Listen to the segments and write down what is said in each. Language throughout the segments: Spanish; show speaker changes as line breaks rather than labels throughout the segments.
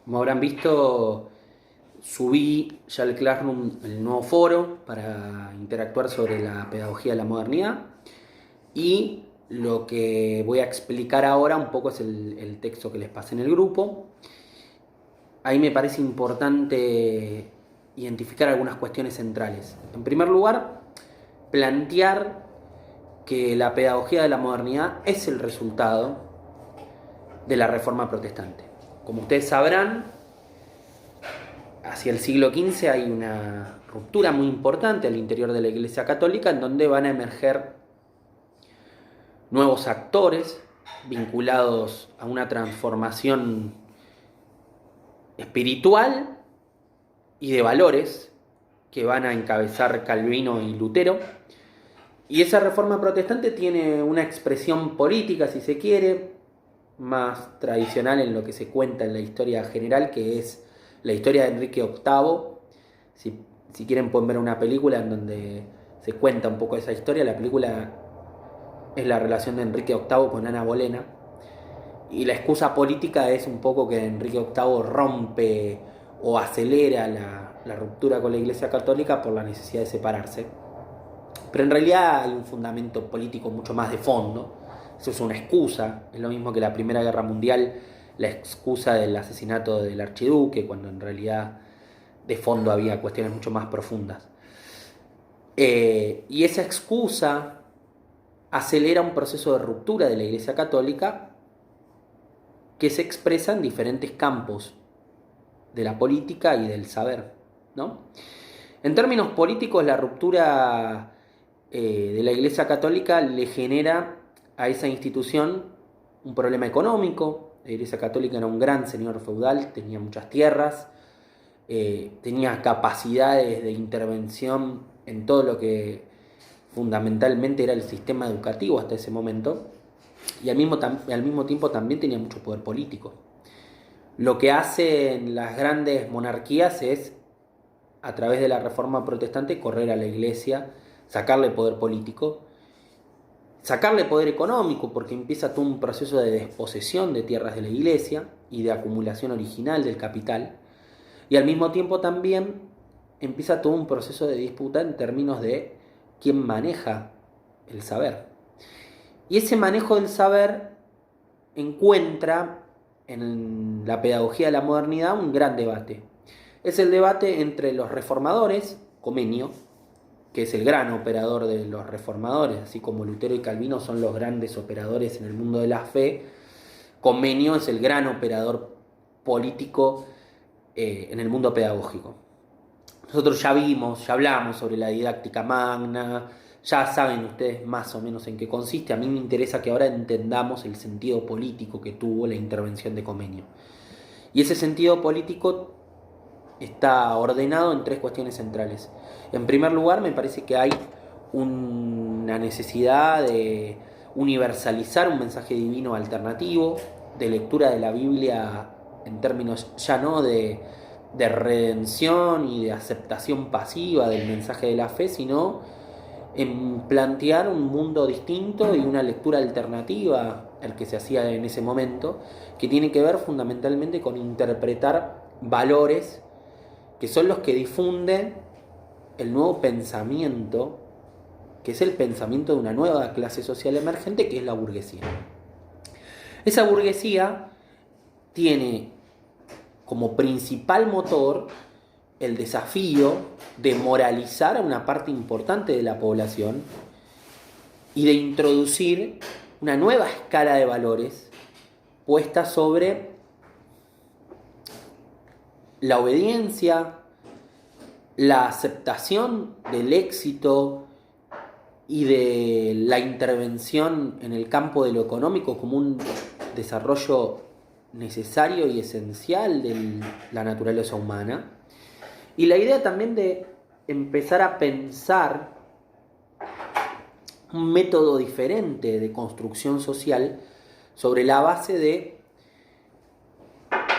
Como habrán visto, subí ya al Classroom el nuevo foro para interactuar sobre la pedagogía de la modernidad y lo que voy a explicar ahora un poco es el texto que les pasé en el grupo. Ahí me parece importante identificar algunas cuestiones centrales. En primer lugar, plantear que la pedagogía de la modernidad es el resultado de la Reforma Protestante. Como ustedes sabrán, hacia el siglo XV hay una ruptura muy importante al interior de la Iglesia Católica en donde van a emerger nuevos actores vinculados a una transformación espiritual y de valores que van a encabezar Calvino y Lutero. Y esa reforma protestante tiene una expresión política, si se quiere, más tradicional en lo que se cuenta en la historia general, que es la historia de Enrique VIII. Si quieren pueden ver una película en donde se cuenta un poco esa historia. La película es la relación de Enrique VIII con Ana Bolena. Y la excusa política es un poco que Enrique VIII rompe o acelera la ruptura con la Iglesia Católica por la necesidad de separarse. Pero en realidad hay un fundamento político mucho más de fondo. Eso es una excusa. Es lo mismo que la Primera Guerra Mundial, la excusa del asesinato del archiduque, cuando en realidad de fondo había cuestiones mucho más profundas. Y esa excusa acelera un proceso de ruptura de la Iglesia Católica que se expresa en diferentes campos de la política y del saber, ¿no? En términos políticos, la ruptura de la Iglesia Católica le genera a esa institución un problema económico. La Iglesia Católica era un gran señor feudal, tenía muchas tierras, tenía capacidades de intervención en todo lo que fundamentalmente era el sistema educativo hasta ese momento, y al mismo tiempo también tenía mucho poder político. Lo que hacen las grandes monarquías es, a través de la Reforma Protestante, correr a la Iglesia, sacarle poder político, sacarle poder económico, porque empieza todo un proceso de desposesión de tierras de la Iglesia y de acumulación original del capital, y al mismo tiempo también empieza todo un proceso de disputa en términos de quién maneja el saber. Y ese manejo del saber encuentra en la pedagogía de la modernidad un gran debate. Es el debate entre los reformadores, Comenio, que es el gran operador de los reformadores, así como Lutero y Calvino son los grandes operadores en el mundo de la fe. Comenio es el gran operador político en el mundo pedagógico. Nosotros ya vimos, ya hablamos sobre la didáctica magna, ya saben ustedes más o menos en qué consiste. A mí me interesa que ahora entendamos el sentido político que tuvo la intervención de Comenio. Y ese sentido político está ordenado en tres cuestiones centrales. En primer lugar, me parece que hay una necesidad de universalizar un mensaje divino alternativo, de lectura de la Biblia en términos ya no de redención y de aceptación pasiva del mensaje de la fe, sino en plantear un mundo distinto y una lectura alternativa al que se hacía en ese momento, que tiene que ver fundamentalmente con interpretar valores que son los que difunden el nuevo pensamiento, que es el pensamiento de una nueva clase social emergente, que es la burguesía. Esa burguesía tiene como principal motor el desafío de moralizar a una parte importante de la población y de introducir una nueva escala de valores puesta sobre la obediencia, la aceptación del éxito y de la intervención en el campo de lo económico como un desarrollo necesario y esencial de la naturaleza humana. Y la idea también de empezar a pensar un método diferente de construcción social sobre la base de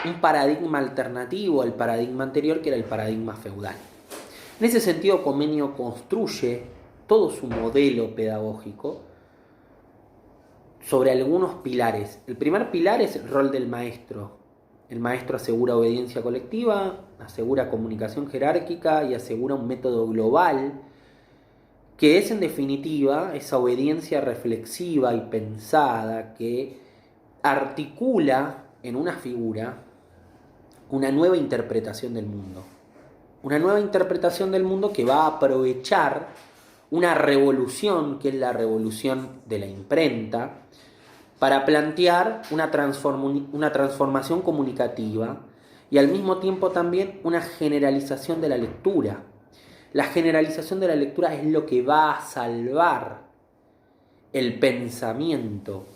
un paradigma alternativo al paradigma anterior, que era el paradigma feudal. En ese sentido, Comenio construye todo su modelo pedagógico sobre algunos pilares. El primer pilar es el rol del maestro, El maestro asegura obediencia colectiva, asegura comunicación jerárquica y asegura un método global, que es en definitiva esa obediencia reflexiva y pensada que articula en una figura una nueva interpretación del mundo. Una nueva interpretación del mundo que va a aprovechar una revolución, que es la revolución de la imprenta, para plantear una transformación comunicativa y al mismo tiempo también una generalización de la lectura. La generalización de la lectura es lo que va a salvar el pensamiento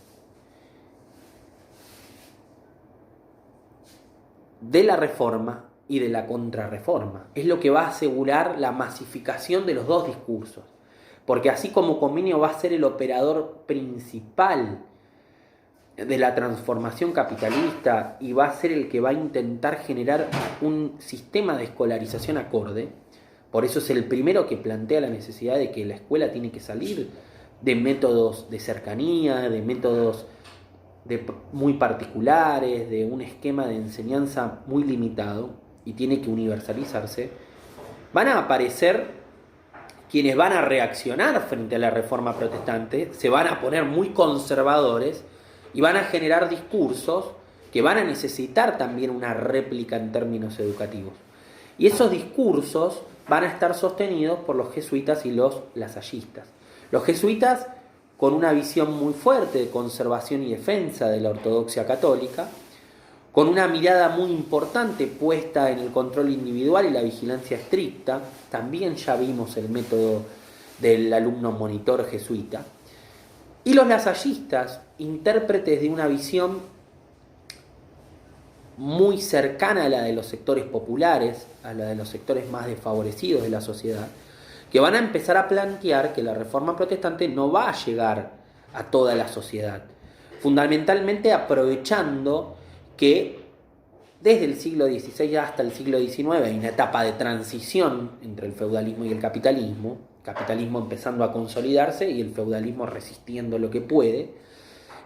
de la reforma y de la contrarreforma. Es lo que va a asegurar la masificación de los dos discursos. Porque así como Comenio va a ser el operador principal de la transformación capitalista y va a ser el que va a intentar generar un sistema de escolarización acorde, por eso es el primero que plantea la necesidad de que la escuela tiene que salir de métodos de cercanía, de métodos muy particulares, de un esquema de enseñanza muy limitado y tiene que universalizarse. Van a aparecer quienes van a reaccionar frente a la reforma protestante, se van a poner muy conservadores y van a generar discursos que van a necesitar también una réplica en términos educativos. Y esos discursos van a estar sostenidos por los jesuitas y los lasallistas. Los jesuitas con una visión muy fuerte de conservación y defensa de la ortodoxia católica, con una mirada muy importante puesta en el control individual y la vigilancia estricta. También ya vimos el método del alumno monitor jesuita. Y los lasallistas, intérpretes de una visión muy cercana a la de los sectores populares, a la de los sectores más desfavorecidos de la sociedad, que van a empezar a plantear que la reforma protestante no va a llegar a toda la sociedad, fundamentalmente aprovechando que desde el siglo XVI hasta el siglo XIX hay una etapa de transición entre el feudalismo y el capitalismo empezando a consolidarse y el feudalismo resistiendo lo que puede,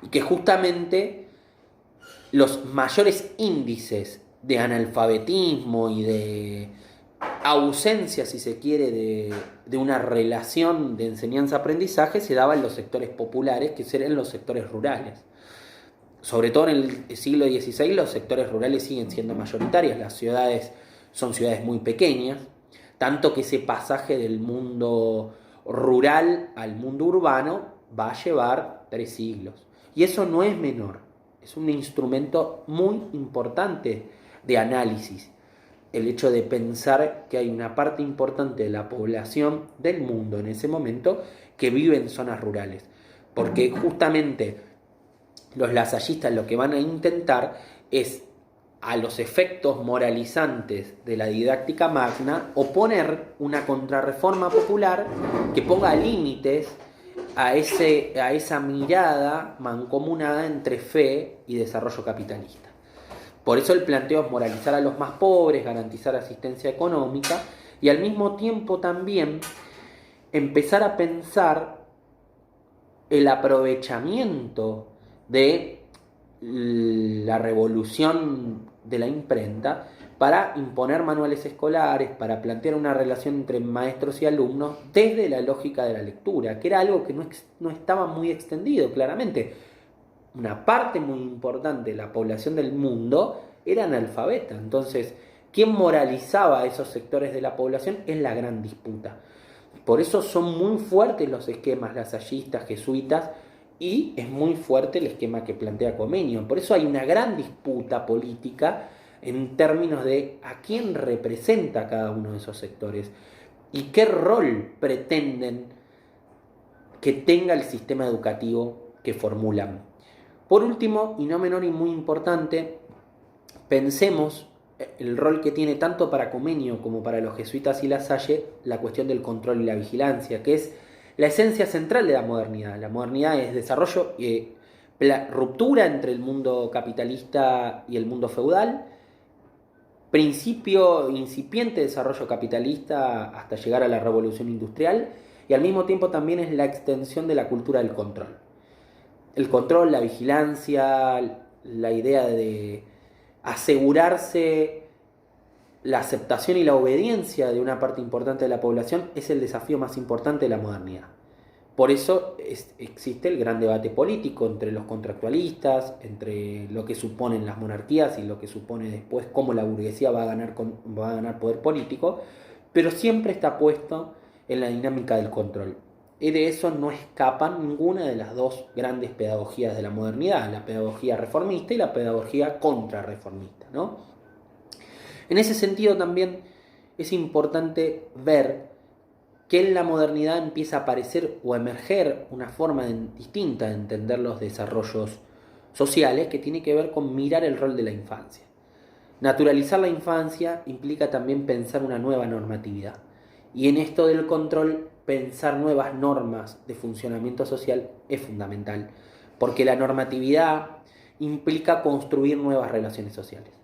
y que justamente los mayores índices de analfabetismo y de ausencia, si se quiere, de una relación de enseñanza-aprendizaje se daba en los sectores populares, que eran los sectores rurales. Sobre todo en el siglo XVI los sectores rurales siguen siendo mayoritarios, las ciudades son ciudades muy pequeñas, tanto que ese pasaje del mundo rural al mundo urbano va a llevar 3 siglos. Y eso no es menor, es un instrumento muy importante de análisis. El hecho de pensar que hay una parte importante de la población del mundo en ese momento que vive en zonas rurales. Porque justamente los lasallistas lo que van a intentar es, a los efectos moralizantes de la didáctica magna, oponer una contrarreforma popular que ponga límites a esa mirada mancomunada entre fe y desarrollo capitalista. Por eso el planteo es moralizar a los más pobres, garantizar asistencia económica y al mismo tiempo también empezar a pensar el aprovechamiento de la revolución de la imprenta para imponer manuales escolares, para plantear una relación entre maestros y alumnos desde la lógica de la lectura, que era algo que no estaba muy extendido claramente. Una parte muy importante de la población del mundo era analfabeta. Entonces, ¿quién moralizaba a esos sectores de la población? Es la gran disputa. Por eso son muy fuertes los esquemas lasallistas, jesuitas, y es muy fuerte el esquema que plantea Comenio. Por eso hay una gran disputa política en términos de a quién representa cada uno de esos sectores y qué rol pretenden que tenga el sistema educativo que formulan. Por último, y no menor y muy importante, pensemos el rol que tiene tanto para Comenio como para los jesuitas y La Salle la cuestión del control y la vigilancia, que es la esencia central de la modernidad. La modernidad es desarrollo, ruptura entre el mundo capitalista y el mundo feudal, principio incipiente desarrollo capitalista hasta llegar a la revolución industrial, y al mismo tiempo también es la extensión de la cultura del control. El control, la vigilancia, la idea de asegurarse la aceptación y la obediencia de una parte importante de la población es el desafío más importante de la modernidad. Por eso existe el gran debate político entre los contractualistas, entre lo que suponen las monarquías y lo que supone después cómo la burguesía va a ganar poder político, pero siempre está puesto en la dinámica del control. Y de eso no escapan ninguna de las dos grandes pedagogías de la modernidad, la pedagogía reformista y la pedagogía contrarreformista, ¿no? En ese sentido también es importante ver que en la modernidad empieza a aparecer o a emerger una forma distinta de entender los desarrollos sociales que tiene que ver con mirar el rol de la infancia. Naturalizar la infancia implica también pensar una nueva normatividad. Y en esto del control, pensar nuevas normas de funcionamiento social es fundamental, porque la normatividad implica construir nuevas relaciones sociales.